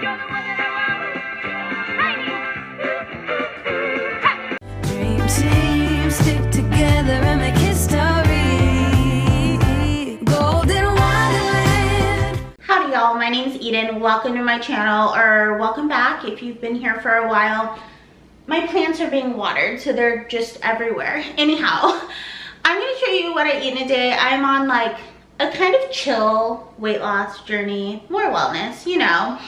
Dream team, stick together and make history. Golden Wonderland. Howdy y'all, my name's Edyn. Welcome to my channel, or welcome back if you've been here for a while. My plants are being watered, so they're just everywhere. Anyhow, I'm gonna show you what I eat in a day. I'm on like a kind of chill weight loss journey, more wellness, you know.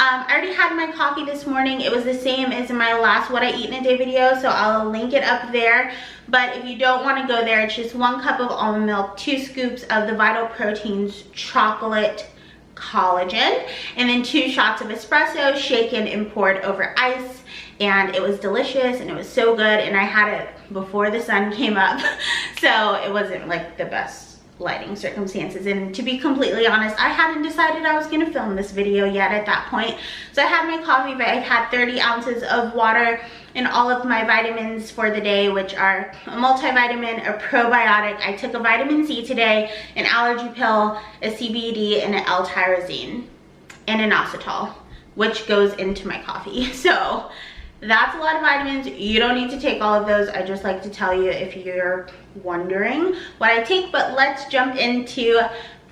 I already had my coffee this morning. It was the same as in my last what I eat in a day video, so I'll link it up there. But if you don't want to go there, it's just 1 cup of almond milk, 2 scoops of the Vital Proteins chocolate collagen, and then 2 shots of espresso shaken and poured over ice. And it was delicious and it was so good, and I had it before the sun came up, so it wasn't like the best lighting circumstances. And to be completely honest, I hadn't decided I was going to film this video yet at that point. So I had my coffee, but I've had 30 ounces of water and all of my vitamins for the day, which are a multivitamin, a probiotic. I took a vitamin C today, an allergy pill, a CBD, and an L-tyrosine, and an inositol, which goes into my coffee. So that's a lot of vitamins. You don't need to take all of those. I just like to tell you if you're wondering what I take. But let's jump into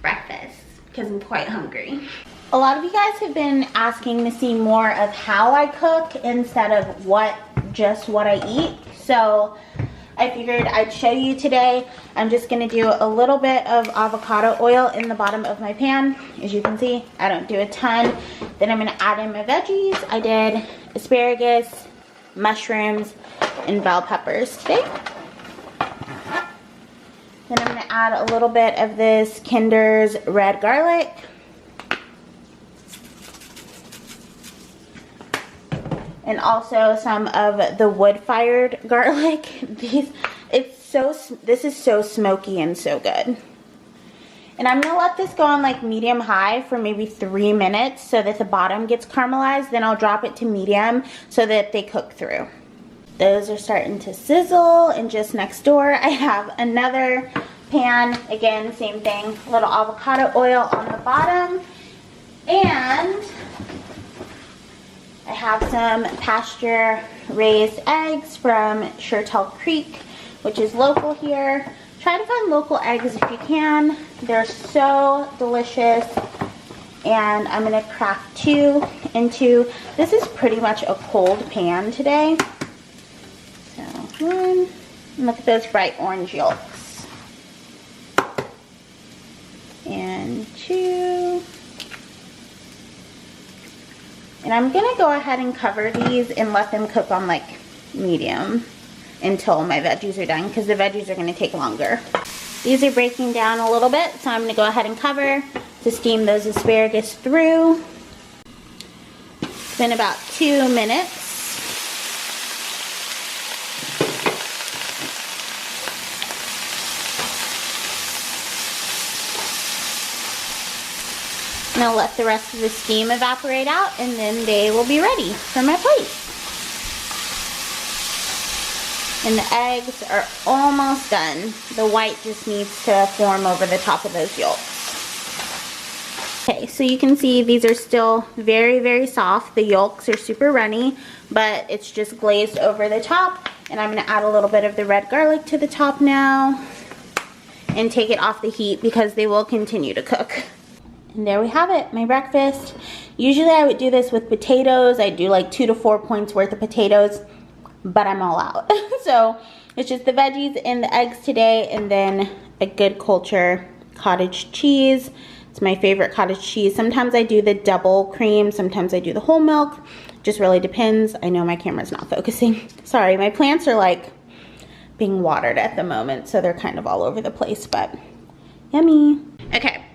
breakfast because I'm quite hungry. A lot of you guys have been asking to see more of how I cook instead of just what I eat. So I figured I'd show you today. I'm just gonna do a little bit of avocado oil in the bottom of my pan. As you can see, I don't do a ton. Then I'm gonna add in my veggies. I did asparagus, mushrooms, and bell peppers today. Then I'm gonna add a little bit of this Kinder's red garlic. And also some of the wood-fired garlic. This is so smoky and so good. And I'm gonna let this go on like medium-high for maybe 3 minutes so that the bottom gets caramelized. Then I'll drop it to medium so that they cook through. Those are starting to sizzle, and just next door I have another pan. Again, same thing, a little avocado oil on the bottom. And I have some pasture-raised eggs from Chertel Creek, which is local here. Try to find local eggs if you can. They're so delicious. And I'm gonna crack 2 into, this is pretty much a cold pan today. So 1, and look at those bright orange yolks. And 2. And I'm gonna go ahead and cover these and let them cook on like medium until my veggies are done, because the veggies are gonna take longer. These are breaking down a little bit, so I'm gonna go ahead and cover to steam those asparagus through. It's been about 2 minutes. And I'll let the rest of the steam evaporate out, and then they will be ready for my plate. And the eggs are almost done. The white just needs to form over the top of those yolks. Okay, so you can see these are still very, very soft. The yolks are super runny, but it's just glazed over the top. And I'm gonna add a little bit of the red garlic to the top now and take it off the heat because they will continue to cook. And there we have it, my breakfast. Usually I would do this with potatoes. I do like 2 to 4 points worth of potatoes, but I'm all out. So it's just the veggies and the eggs today, and then a good culture cottage cheese. It's my favorite cottage cheese. Sometimes I do the double cream, sometimes I do the whole milk. Just really depends. I know my camera's not focusing. Sorry, my plants are like being watered at the moment, so they're kind of all over the place, but yummy. Okay.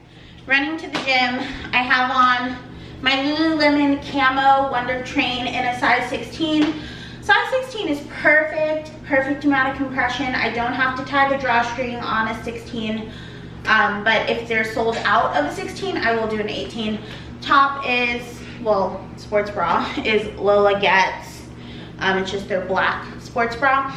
Running to the gym. I have on my Lululemon Camo Wonder Train in a size 16. Size 16 is perfect amount of compression. I don't have to tie the drawstring on a 16, but if they're sold out of a 16, I will do an 18. Top is, well, sports bra is Lola Getz. It's just their black sports bra.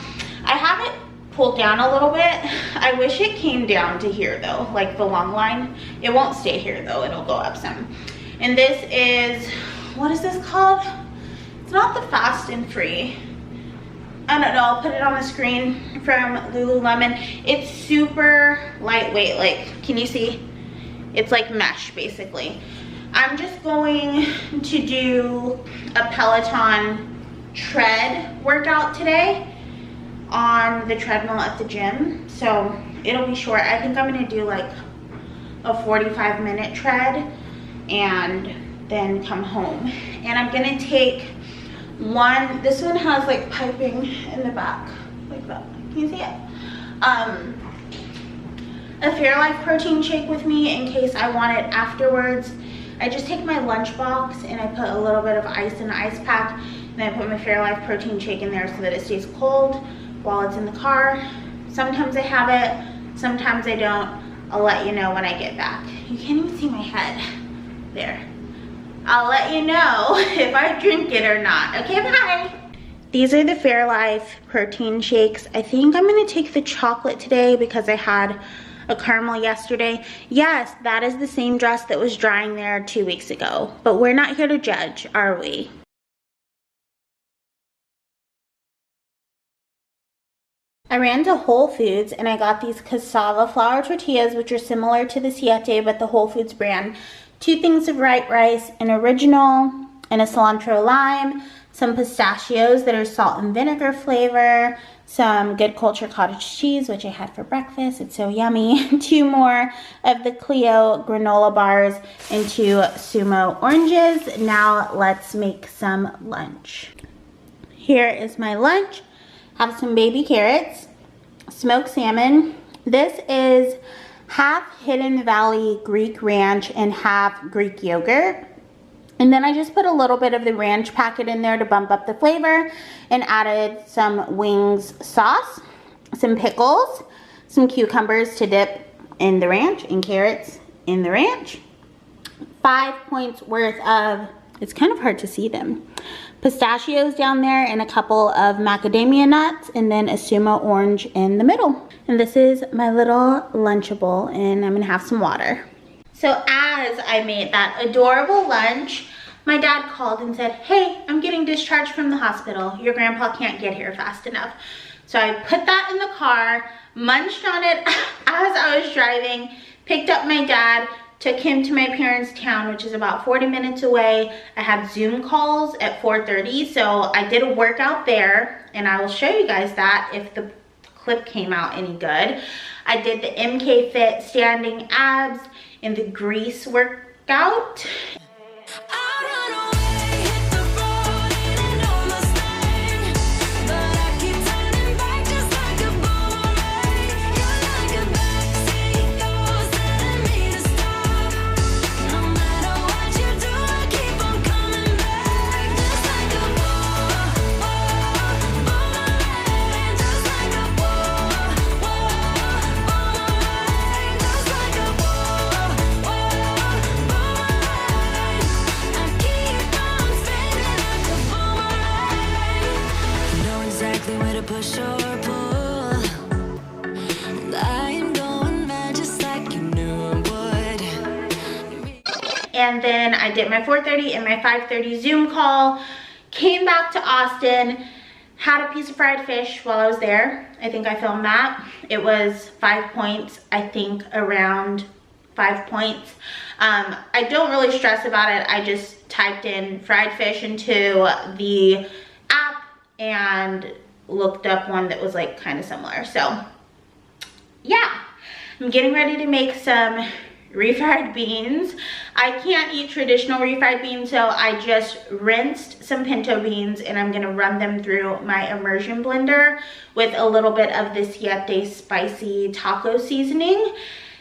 I have it pulled down a little bit. I wish it came down to here though, like the long line. It won't stay here though, it'll go up some. And this is what is this called? It's not the Fast and Free. I don't know, I'll put it on the screen, from Lululemon. It's super lightweight, like, can you see? It's like mesh, basically. I'm just going to do a Peloton tread workout today on the treadmill at the gym. So it'll be short. I think I'm gonna do like a 45-minute tread and then come home. And I'm gonna take one, this one has like piping in the back, like that. Can you see it? A Fairlife protein shake with me in case I want it afterwards. I just take my lunch box and I put a little bit of ice in the ice pack, and I put my Fairlife protein shake in there so that it stays cold while it's in the car. Sometimes I have it, sometimes I don't. I'll let you know when I get back. You can't even see my head. There. I'll let you know if I drink it or not. Okay, bye. These are the Fairlife protein shakes. I think I'm gonna take the chocolate today because I had a caramel yesterday. Yes, that is the same dress that was drying there 2 weeks ago. But we're not here to judge, are we? I ran to Whole Foods and I got these cassava flour tortillas, which are similar to the Siete, but the Whole Foods brand. 2 things of white rice, an original and a cilantro lime, some pistachios that are salt and vinegar flavor, some Good Culture cottage cheese, which I had for breakfast. It's so yummy. 2 more of the Clio granola bars and 2 Sumo oranges. Now let's make some lunch. Here is my lunch. Have some baby carrots, smoked salmon. This is half Hidden Valley Greek ranch and half Greek yogurt. And then I just put a little bit of the ranch packet in there to bump up the flavor, and added some wings sauce, some pickles, some cucumbers to dip in the ranch, and carrots in the ranch. 5 points worth of, it's kind of hard to see them, pistachios down there, and a couple of macadamia nuts, and then a Sumo orange in the middle. And this is my little Lunchable, and I'm gonna have some water. So as I made that adorable lunch, my dad called and said, hey, I'm getting discharged from the hospital. Your grandpa can't get here fast enough. So I put that in the car, munched on it as I was driving, picked up my dad, took him to my parents' town, which is about 40 minutes away. I had Zoom calls at 4:30, so I did a workout there, and I will show you guys that if the clip came out any good. I did the MK Fit standing abs and the grease workout. Push or pull, and I am going mad just like you knew I would. And then I did my 4:30 and my 5:30 Zoom call, came back to Austin, had a piece of fried fish while I was there. I think I filmed that. It was 5 points, I think around 5 points. I don't really stress about it. I just typed in fried fish into the app and looked up one that was like kind of similar. So yeah, I'm getting ready to make some refried beans. I can't eat traditional refried beans, so I just rinsed some pinto beans and I'm gonna run them through my immersion blender with a little bit of the Siete spicy taco seasoning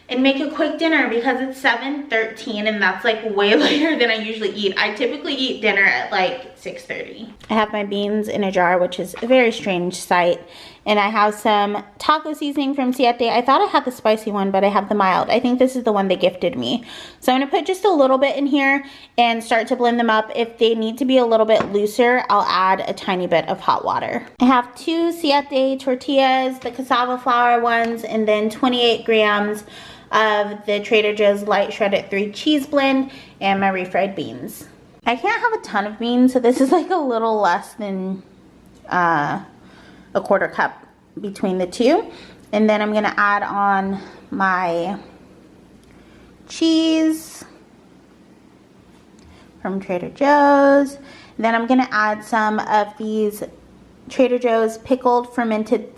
and make a quick dinner because it's 7:13 and that's like way later than I usually eat. I typically eat dinner at like 6:30. I have my beans in a jar, which is a very strange sight. And I have some taco seasoning from Siete. I thought I had the spicy one, but I have the mild. I think this is the one they gifted me. So I'm gonna put just a little bit in here and start to blend them up. If they need to be a little bit looser, I'll add a tiny bit of hot water. I have 2 Siete tortillas, the cassava flour ones, and then 28 grams of the Trader Joe's light shredded 3 cheese blend and my refried beans. I can't have a ton of beans, so this is like a little less than a quarter cup between the two. And then I'm gonna add on my cheese from Trader Joe's. Then I'm gonna add some of these Trader Joe's pickled fermented,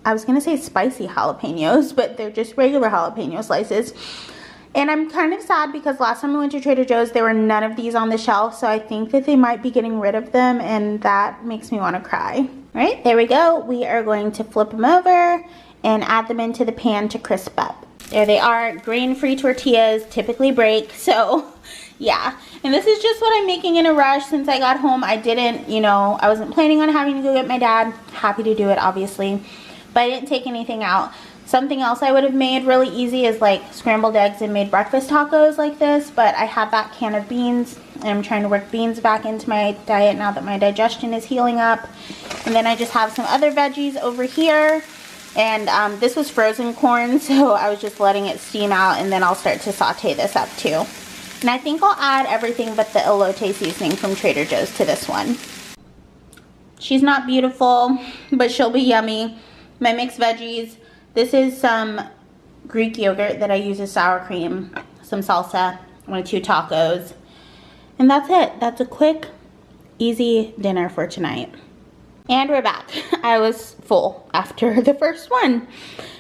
I was gonna say spicy jalapenos, but they're just regular jalapeno slices. And I'm kind of sad because last time I went to Trader Joe's, there were none of these on the shelf, so I think that they might be getting rid of them, and that makes me want to cry. All right, there we go. We are going to flip them over and add them into the pan to crisp up. There they are. Grain-free tortillas typically break, so yeah. And this is just what I'm making in a rush since I got home. I didn't, you know, I wasn't planning on having to go get my dad. Happy to do it, obviously, but I didn't take anything out. Something else I would have made really easy is like scrambled eggs and made breakfast tacos like this, but I had that can of beans and I'm trying to work beans back into my diet now that my digestion is healing up. And then I just have some other veggies over here, and this was frozen corn, so I was just letting it steam out, and then I'll start to saute this up too. And I think I'll add everything but the elote seasoning from Trader Joe's to this one. She's not beautiful, but she'll be yummy. My mixed veggies. This is some Greek yogurt that I use as sour cream, some salsa, 1 or 2 tacos, and that's it. That's a quick, easy dinner for tonight. And we're back. I was full after the first one.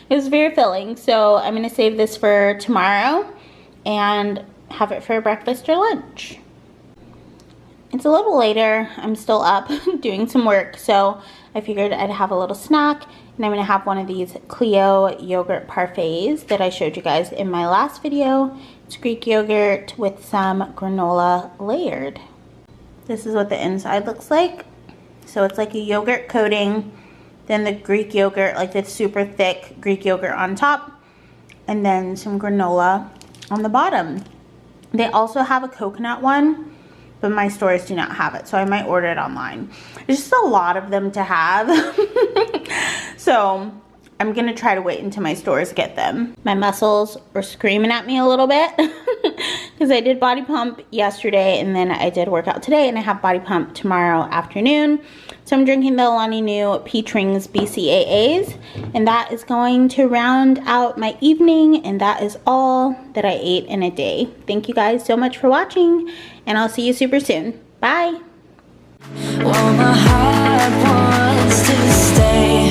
It was very filling, so I'm gonna save this for tomorrow and have it for breakfast or lunch. It's a little later. I'm still up doing some work, so I figured I'd have a little snack. And I'm going to have one of these Clio yogurt parfaits that I showed you guys in my last video. It's Greek yogurt with some granola layered. This is what the inside looks like. So it's like a yogurt coating, then the Greek yogurt, like this super thick Greek yogurt on top, and then some granola on the bottom. They also have a coconut one, but my stores do not have it, so I might order it online. There's just a lot of them to have. So I'm gonna try to wait until my stores get them. My muscles are screaming at me a little bit because I did body pump yesterday, and then I did work out today, and I have body pump tomorrow afternoon. So I'm drinking the Alani Nu Peach Rings BCAAs, and that is going to round out my evening, and that is all that I ate in a day. Thank you guys so much for watching, and I'll see you super soon. Bye. Well, my heart wants to stay.